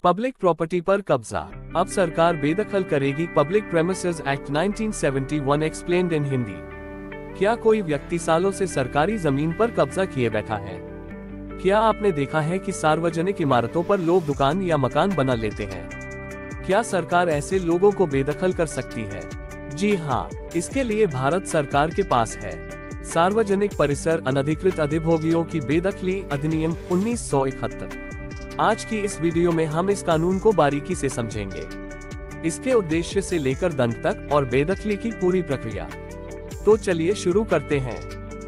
Public property पर कब्जा, अब सरकार बेदखल करेगी पब्लिक प्रेमिसेस एक्ट 1971 एक्सप्लेन्ड इन हिंदी। क्या कोई व्यक्ति सालों से सरकारी जमीन पर कब्जा किए बैठा है? क्या आपने देखा है कि सार्वजनिक इमारतों पर लोग दुकान या मकान बना लेते हैं? क्या सरकार ऐसे लोगों को बेदखल कर सकती है? जी हाँ, इसके लिए भारत सरकार के पास है सार्वजनिक परिसर अनधिकृत अधिभोगियों की बेदखली अधिनियम 1971। आज की इस वीडियो में हम इस कानून को बारीकी से समझेंगे, इसके उद्देश्य से लेकर दंड तक और बेदखली की पूरी प्रक्रिया। तो चलिए शुरू करते हैं।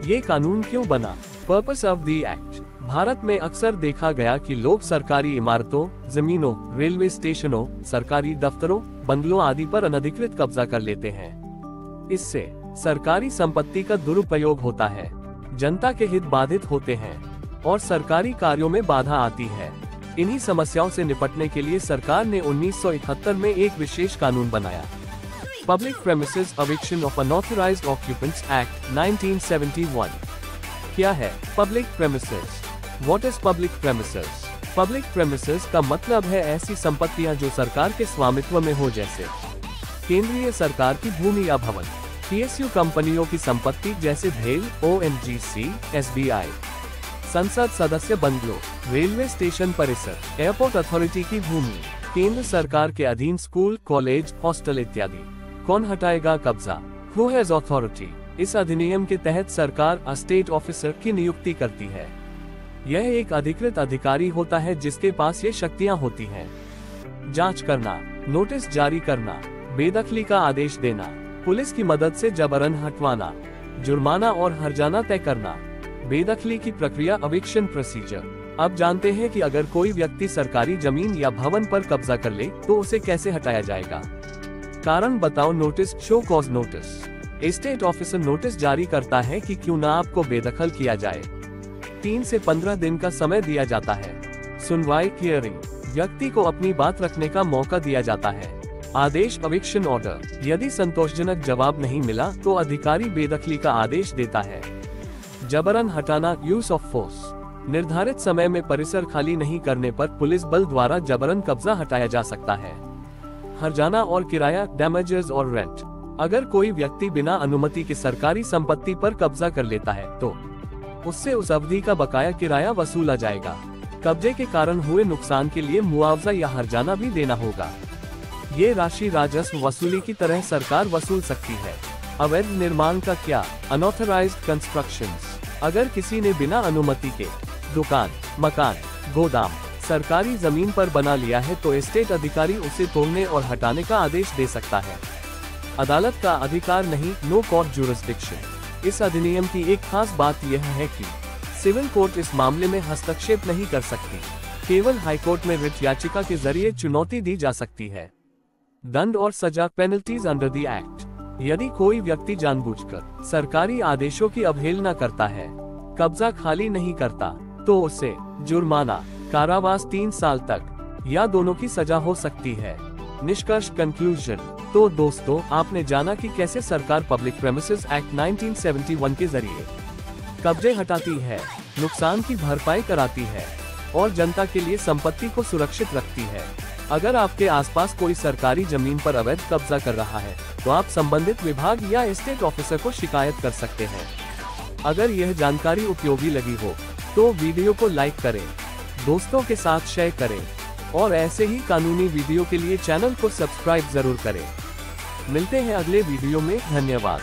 ये कानून क्यों बना? Purpose of the act. Bharat में अक्सर देखा गया कि लोग सरकारी इमारतों, जमीनों, रेलवे स्टेशनों, सरकारी दफ्तरों, बंगलों आदि पर अनधिकृत कब्जा कर लेते हैं। इससे सरकारी संपत्ति का दुरुपयोग होता है, जनता के हित बाधित होते हैं और सरकारी कार्यों में बाधा आती है। इन्हीं समस्याओं से निपटने के लिए सरकार ने 1971 में एक विशेष कानून बनाया, public premises eviction of unauthorised occupants act 1971। क्या है public premises? What is public premises? Public premises का मतलब है ऐसी संपत्तियां जो सरकार के स्वामित्व में हो, जैसे केंद्रीय सरकार की भूमि या भवन, पीएसयू कंपनियों की संपत्ति जैसे भेल, ओएनजीसी, एसबीआई, संसद सदस्य बंगलो, रेलवे स्टेशन परिसर, एयरपोर्ट अथॉरिटी की भूमि, केंद्र सरकार के अधीन स्कूल, कॉलेज, हॉस्टल इत्यादि। कौन हटाएगा कब्जा? Who has authority? इस अधिनियम के तहत सरकार स्टेट ऑफिसर की नियुक्ति करती है। यह एक अधिकृत अधिकारी होता है जिसके पास ये शक्तियां होती हैं: जांच करना, नोटिस जारी करना, बेदखली का आदेश देना, पुलिस की मदद से जबरन हटवाना, जुर्माना और हर्जाना तय करना। बेदखली की प्रक्रिया एविक्शन प्रोसीजर। अब जानते हैं कि अगर कोई व्यक्ति सरकारी जमीन या भवन पर कब्जा कर ले तो उसे कैसे हटाया जाएगा। कारण बताओ notice, show cause notice. State officer notice जारी करता है कि क्यों ना आपको बेदखल किया जाए। 3 से 15 दिन का समय दिया जाता है। सुनवाई, हियरिंग, व्यक्ति को अपनी बात रखने का मौका दिया जाता है। आदेश, एविक्शन ऑर्डर। यदि संतोषजनक जवाब नहीं मिला तो अधिकारी बेदखली का आदेश देता है। जबरन हटाना, यूज ऑफ फोर्स। निर्धारित समय में परिसर खाली नहीं करने पर पुलिस बल द्वारा जबरन कब्जा हटाया जा सकता है। हर्जाना और किराया, डैमेजेस और रेंट। अगर कोई व्यक्ति बिना अनुमति के सरकारी संपत्ति पर कब्जा कर लेता है तो उससे उस अवधि का बकाया किराया वसूला जाएगा। कब्जे के कारण हुए नुकसान के लिए मुआवजा या हर्जाना भी देना होगा। ये राशि राजस्व वसूली की तरह सरकार वसूल सकती है। अवैध निर्माण का क्या? Unauthorised constructions. अगर किसी ने बिना अनुमति के दुकान, मकान, गोदाम सरकारी जमीन पर बना लिया है तो स्टेट अधिकारी उसे तोड़ने और हटाने का आदेश दे सकता है। अदालत का अधिकार नहीं, नो कोर्ट जुरिस्डिक्शन। इस अधिनियम की एक खास बात यह है कि सिविल कोर्ट इस मामले में हस्तक्षेप नहीं कर सकती। केवल हाईकोर्ट में रिट याचिका के जरिए चुनौती दी जा सकती है। दंड और सजा, पेनल्टीज अंडर द एक्ट। यदि कोई व्यक्ति जानबूझकर सरकारी आदेशों की अवहेलना करता है, कब्जा खाली नहीं करता, तो उसे जुर्माना, कारावास 3 साल तक या दोनों की सजा हो सकती है। निष्कर्ष, कंक्लूजन। तो दोस्तों, आपने जाना कि कैसे सरकार पब्लिक प्रेमिसेस एक्ट 1971 के जरिए कब्जे हटाती है, नुकसान की भरपाई कराती है और जनता के लिए संपत्ति को सुरक्षित रखती है। अगर आपके आसपास कोई सरकारी जमीन पर अवैध कब्जा कर रहा है तो आप संबंधित विभाग या स्टेट ऑफिसर को शिकायत कर सकते हैं। अगर यह जानकारी उपयोगी लगी हो तो वीडियो को लाइक करें, दोस्तों के साथ शेयर करें और ऐसे ही कानूनी वीडियो के लिए चैनल को सब्सक्राइब जरूर करें। मिलते हैं अगले वीडियो में। धन्यवाद।